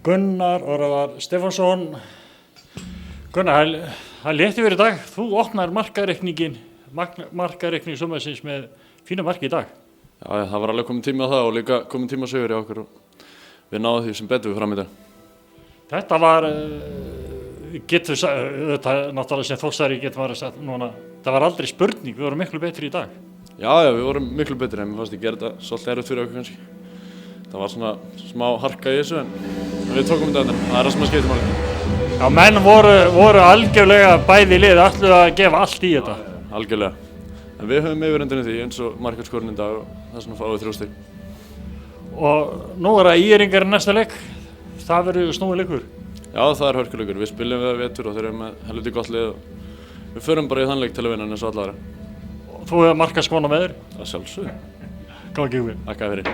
Gunnar Örvar Stefánsson. Gunnar, það létti verið í dag. Þú opnar markareikning sumarsins með fínu marki í dag. Já, það var alveg komin tími á það og líka komin tími á sigur hjá okkur og við náðum því sem betur við fram í dag. Þetta var, náttúrulega sem Þórsari getur maður að sagt núna, það var aldrei spurning, við vorum miklu betri í dag. Já, við vorum miklu betri en mér fannst ég gera þetta svolítið erfitt fyrir okkur kannski. Það var svona smá harka í þessu en við tókum þetta en það er það sem að skipta máli. Já, menn voru algjörlega bæði lið, ætluðu að gefa allt í þetta. Algjörlega. En við höfum yfirhöndina í því eins og markaskorinn í dag og það er svona fáið 3 stig. Og nú er það ÍR-ingar í næsta leik, það verður snúið leikur. Já, það er hörkuleikur. Við spilum við vetur og þeir eru með helviti gott lið og við förum bara í þann leik til að vinna eins og alla aðra. Og þú hefur markaskona með þér? Það sjálfsögðu. Gangi ykkur. Takk fyrir.